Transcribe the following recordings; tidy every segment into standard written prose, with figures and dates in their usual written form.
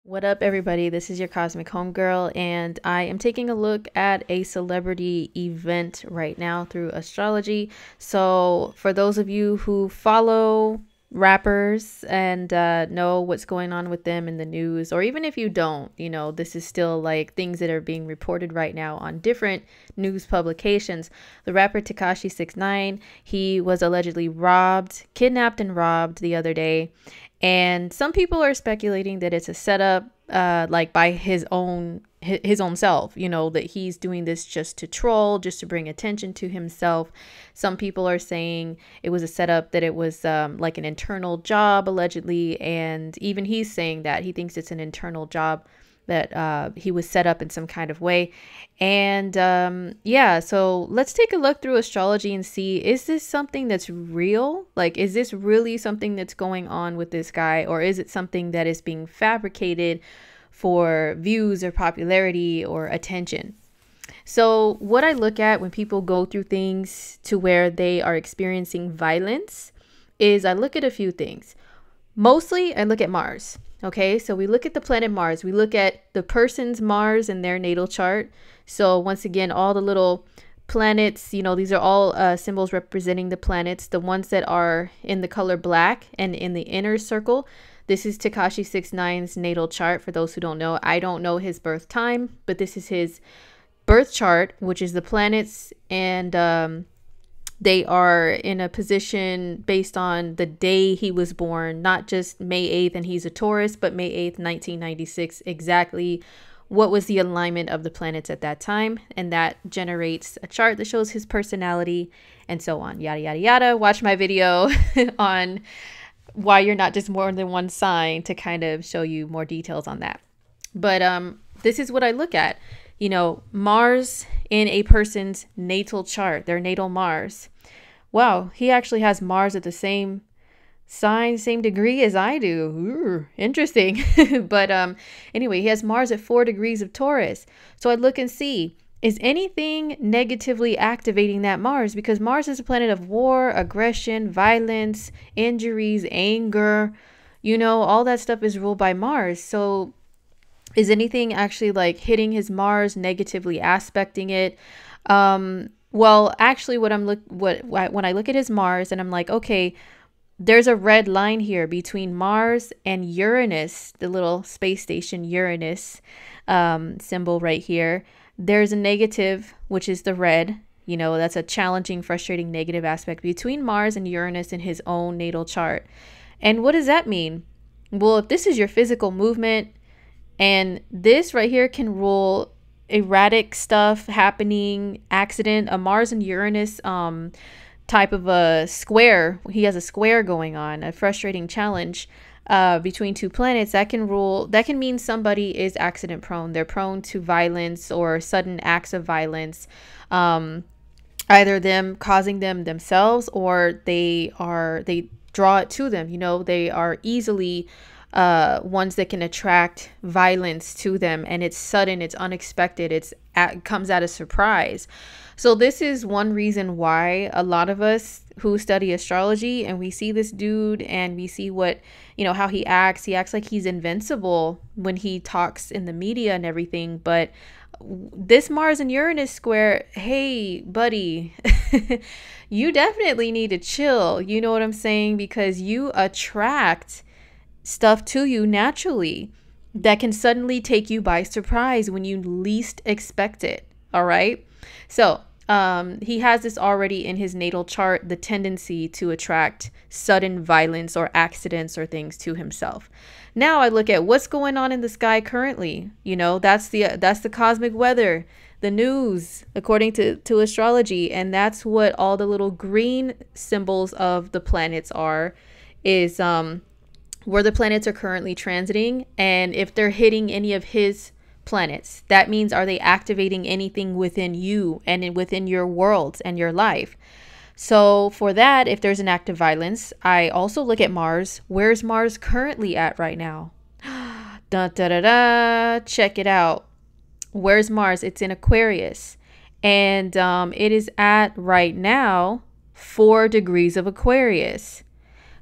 What up, everybody? This is your Cosmic Homegirl, and I am taking a look at a celebrity event right now through astrology. So, for those of you who follow rappers and know what's going on with them in the news, or even if you don't, this is still like things that are being reported right now on different news publications. The rapper Tekashi69, he was allegedly kidnapped and robbed the other day. And some people are speculating that it's a setup, like by his own self, that he's doing this just to troll, just to bring attention to himself. Some people are saying it was a setup, that it was like an internal job, allegedly. And even he's saying that he thinks it's an internal job, that he was set up in some kind of way. And yeah, so let's take a look through astrology and see, is this something that's real? Like, is this really something that's going on with this guy, or is it something that is being fabricated for views or popularity or attention? So what I look at when people go through things to where they are experiencing violence is I look at a few things. Mostly I look at Mars. Okay, so we look at the planet Mars. We look at the person's Mars in their natal chart. So once again, all the little planets, these are all symbols representing the planets. The ones that are in the color black and in the inner circle, this is Tekashi69's natal chart. For those who don't know, I don't know his birth time, but this is his birth chart, which is the planets, and they are in a position based on the day he was born, not just May 8th and he's a Taurus, but May 8th, 1996, exactly what was the alignment of the planets at that time. And that generates a chart that shows his personality and so on, yada, yada, yada. Watch my video on why you're not just more than one sign to kind of show you more details on that. But this is what I look at. Mars in a person's natal chart, their natal Mars. Wow, he actually has Mars at the same sign, same degree as I do. Ooh, interesting. But anyway, he has Mars at 4 degrees of Taurus. So I look and see, is anything negatively activating that Mars? Because Mars is a planet of war, aggression, violence, injuries, anger. All that stuff is ruled by Mars. So is anything actually like hitting his Mars, negatively aspecting it? Well, actually, when I look at his Mars and I'm like, okay, there's a red line here between Mars and Uranus, the little space station Uranus symbol right here. There's a negative, which is the red. That's a challenging, frustrating, negative aspect between Mars and Uranus in his own natal chart. And what does that mean? Well, if this is your physical movement, and this right here can rule erratic stuff happening, accident, a Mars and Uranus type of a square. He has a square going on, a frustrating challenge between two planets. That can mean somebody is accident prone. They're prone to violence or sudden acts of violence, either them causing them themselves, or they draw it to them. They are easily ones that can attract violence to them, and it's sudden, it's unexpected, it comes out of surprise. So this is one reason why a lot of us who study astrology and we see this dude and we see what, how he acts like he's invincible when he talks in the media and everything. But this Mars and Uranus square, hey buddy, you definitely need to chill. You know what I'm saying? Because you attract stuff to you naturally that can suddenly take you by surprise when you least expect it. All right. So he has this already in his natal chart, the tendency to attract sudden violence or accidents or things to himself. Now I look at what's going on in the sky currently. That's the cosmic weather, the news, according to astrology. And that's what all the little green symbols of the planets is where the planets are currently transiting, and if they're hitting any of his planets. That means, are they activating anything within you and within your world and your life? So for that, if there's an act of violence, I also look at Mars. Where's Mars currently at right now? Da, da, da, da. Check it out. Where's Mars? It's in Aquarius, and it is at right now 4 degrees of Aquarius.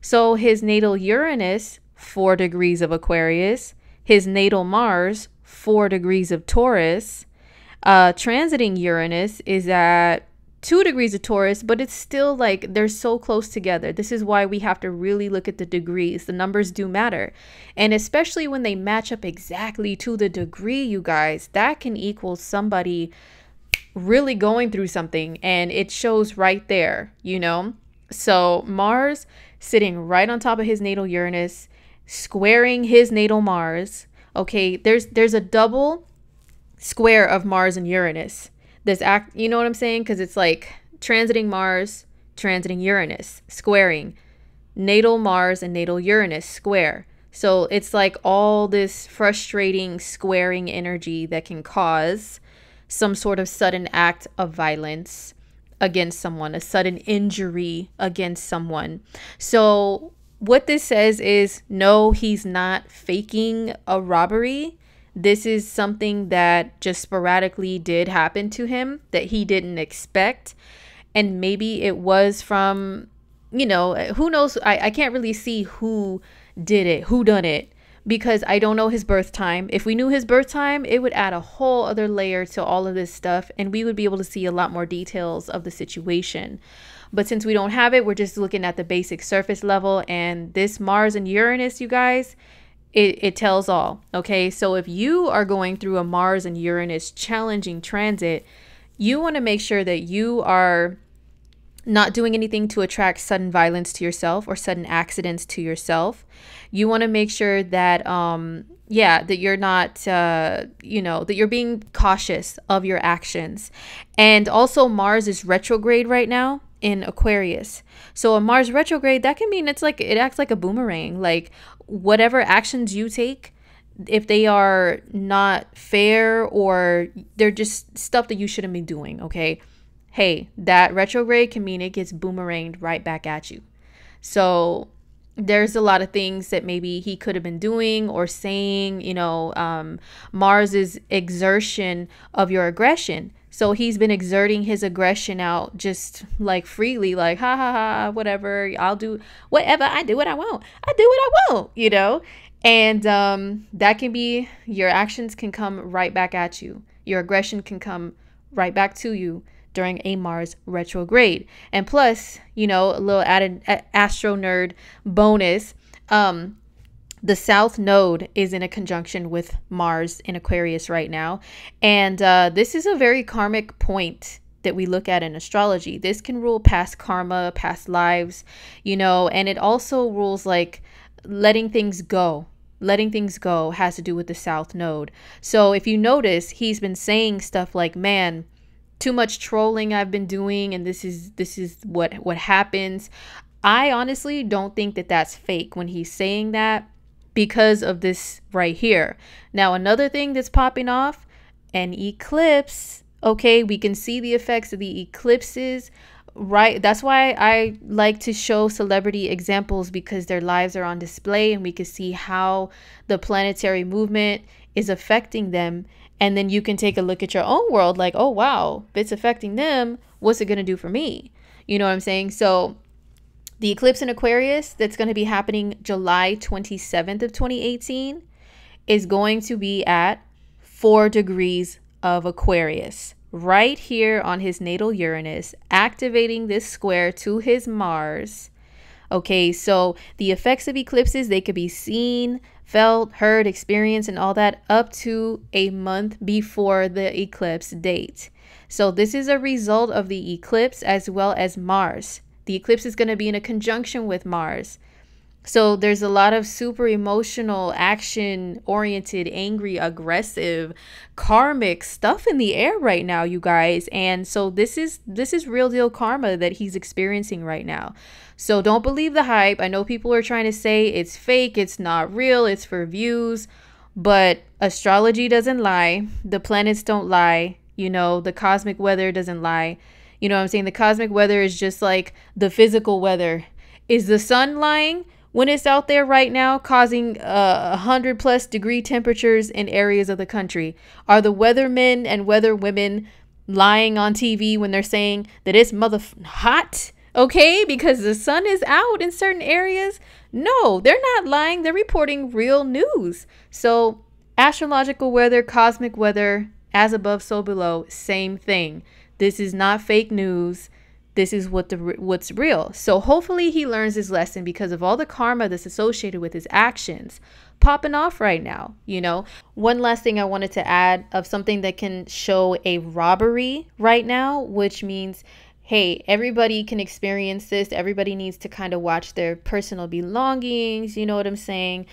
So his natal Uranus, 4 degrees of Aquarius. his natal Mars, 4 degrees of Taurus. Transiting Uranus is at 2 degrees of Taurus, but it's still like they're so close together. This is why we have to really look at the degrees. The numbers do matter. And especially when they match up exactly to the degree, you guys, that can equal somebody really going through something, and it shows right there, you know? So Mars sitting right on top of his natal Uranus, squaring his natal Mars. Okay, there's a double square of Mars and Uranus. You know what I'm saying? Because it's like transiting Mars, transiting Uranus, squaring natal Mars and natal Uranus square. So it's like all this frustrating squaring energy that can cause some sort of sudden act of violence against someone, a sudden injury against someone. So what this says is, no, he's not faking a robbery. This is something that just sporadically did happen to him that he didn't expect. And maybe it was from, you know, who knows? I can't really see who did it, who done it, because I don't know his birth time. If we knew his birth time, it would add a whole other layer to all of this stuff, and we would be able to see a lot more details of the situation. But since we don't have it, we're just looking at the basic surface level. And this Mars and Uranus, you guys, it tells all. Okay, so if you are going through a Mars and Uranus challenging transit, you want to make sure that you are not doing anything to attract sudden violence to yourself or sudden accidents to yourself. You want to make sure that that you're not that you're being cautious of your actions. And also Mars is retrograde right now in Aquarius. So a Mars retrograde, that can mean it acts like a boomerang. Like whatever actions you take, if they are not fair or they're just stuff that you shouldn't be doing, okay, hey, that retrograde can mean it gets boomeranged right back at you. So there's a lot of things that maybe he could have been doing or saying, Mars's exertion of your aggression. So he's been exerting his aggression out just like freely, like, ha ha ha, whatever, I'll do whatever, I do what I want. And that can be, your actions can come right back at you. Your aggression can come right back to you during a Mars retrograde. And plus, a little added astro nerd bonus, the South Node is in a conjunction with Mars in Aquarius right now. And this is a very karmic point that we look at in astrology. This can rule past karma, past lives, and it also rules like letting things go. Letting things go has to do with the South Node. So if you notice, he's been saying stuff like, man, too much trolling I've been doing, and this is what happens. I honestly don't think that that's fake when he's saying that, because of this right here. Now, another thing that's popping off, an eclipse. Okay, we can see the effects of the eclipses, right? That's why I like to show celebrity examples, because their lives are on display and we can see how the planetary movement is affecting them. And then you can take a look at your own world, like, oh, wow, if it's affecting them, what's it going to do for me? You know what I'm saying? So the eclipse in Aquarius that's going to be happening July 27th of 2018 is going to be at 4 degrees of Aquarius, right here on his natal Uranus, activating this square to his Mars. Okay, so the effects of eclipses, they could be seen, felt, heard, experienced, and all that up to a month before the eclipse date. So this is a result of the eclipse as well as Mars. The eclipse is going to be in a conjunction with Mars. So there's a lot of super emotional, action-oriented, angry, aggressive, karmic stuff in the air right now, you guys. And so this is real deal karma that he's experiencing right now. So don't believe the hype. I know people are trying to say it's fake, it's not real, it's for views. But astrology doesn't lie. The planets don't lie. The cosmic weather doesn't lie. You know what I'm saying? The cosmic weather is just like the physical weather. Is the sun lying when it's out there right now causing 100+ degree temperatures in areas of the country? Are the weathermen and weather women lying on TV when they're saying that it's hot? Okay, because the sun is out in certain areas? No, they're not lying. They're reporting real news. So astrological weather, cosmic weather, as above, so below, same thing. This is not fake news. This is what's real. So hopefully he learns his lesson because of all the karma that's associated with his actions popping off right now. One last thing I wanted to add of something that can show a robbery right now, which means, hey, everybody can experience this. Everybody needs to kind of watch their personal belongings. You know what I'm saying?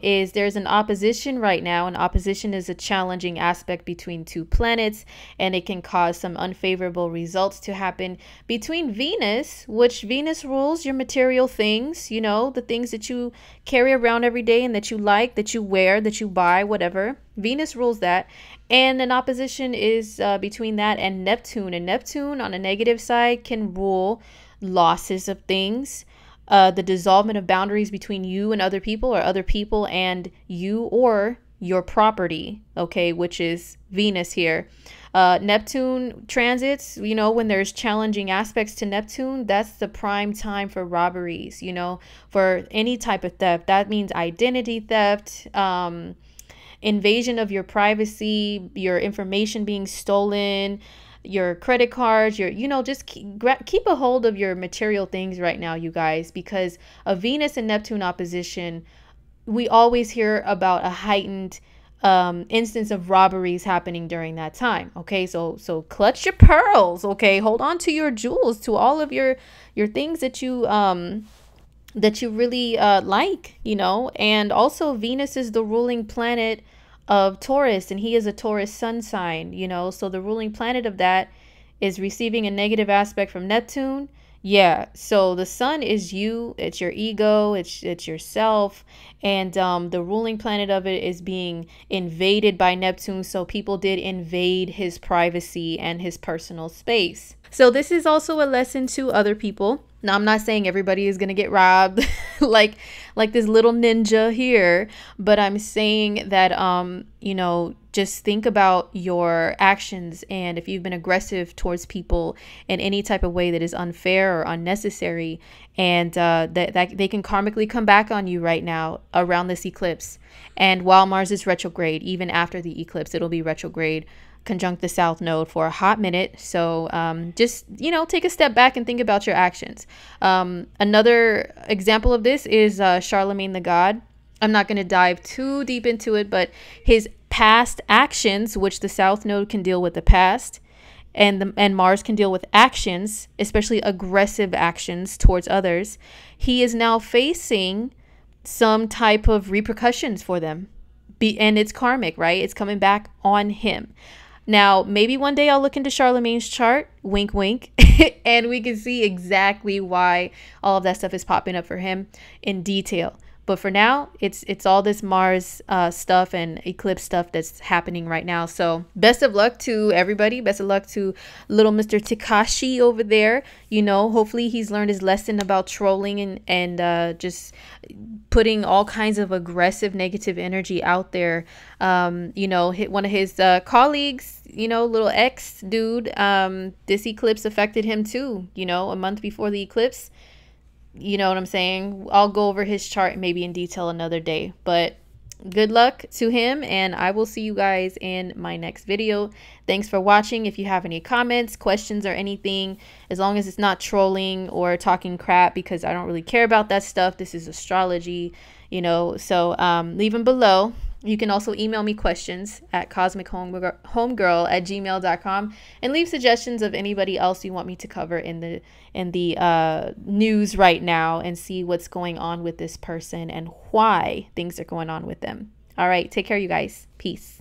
Is there's an opposition right now. And opposition is a challenging aspect between two planets, and it can cause some unfavorable results to happen between Venus, which Venus rules your material things, the things that you carry around every day and that you like, that you wear, that you buy, whatever. Venus rules that. And an opposition is between that and Neptune. And Neptune on a negative side can rule losses of things, the dissolvement of boundaries between you and other people, or other people and you or your property, okay, which is Venus here. Neptune transits, when there's challenging aspects to Neptune, that's the prime time for robberies, for any type of theft. That means identity theft, invasion of your privacy, your information being stolen, your credit cards, just keep a hold of your material things right now, you guys, because a Venus and Neptune opposition, we always hear about a heightened instance of robberies happening during that time. Okay, so clutch your pearls. Okay, hold on to your jewels, to all of your things that you really like, and also Venus is the ruling planet of Taurus, and he is a Taurus sun sign, so the ruling planet of that is receiving a negative aspect from Neptune. Yeah, so the sun is you, it's your ego, it's yourself, and the ruling planet of it is being invaded by Neptune, so people did invade his privacy and his personal space. So this is also a lesson to other people. Now, I'm not saying everybody is going to get robbed like this little ninja here, but I'm saying that, just think about your actions. And if you've been aggressive towards people in any type of way that is unfair or unnecessary, and that they can karmically come back on you right now around this eclipse. And while Mars is retrograde, even after the eclipse, it'll be retrograde conjunct the South Node for a hot minute. So just, take a step back and think about your actions. Another example of this is Charlemagne the God. I'm not going to dive too deep into it, but his past actions, which the South Node can deal with the past, and Mars can deal with actions, especially aggressive actions towards others. He is now facing some type of repercussions for them. And it's karmic, right? It's coming back on him. Now, maybe one day I'll look into Charlemagne's chart, wink, wink, and we can see exactly why all of that stuff is popping up for him in detail. But for now, it's all this Mars stuff and eclipse stuff that's happening right now. So best of luck to everybody. Best of luck to little Mr. Tekashi over there. Hopefully he's learned his lesson about trolling and just putting all kinds of aggressive negative energy out there. Hit one of his colleagues, little ex dude. This eclipse affected him too, a month before the eclipse. You know what I'm saying? I'll go over his chart maybe in detail another day, but good luck to him, and I will see you guys in my next video. Thanks for watching. If you have any comments, questions, or anything, as long as it's not trolling or talking crap, because I don't really care about that stuff. This is astrology, so leave them below. You can also email me questions at cosmichomegirl@gmail.com and leave suggestions of anybody else you want me to cover in the news right now, and see what's going on with this person and why things are going on with them. All right, take care, you guys. Peace.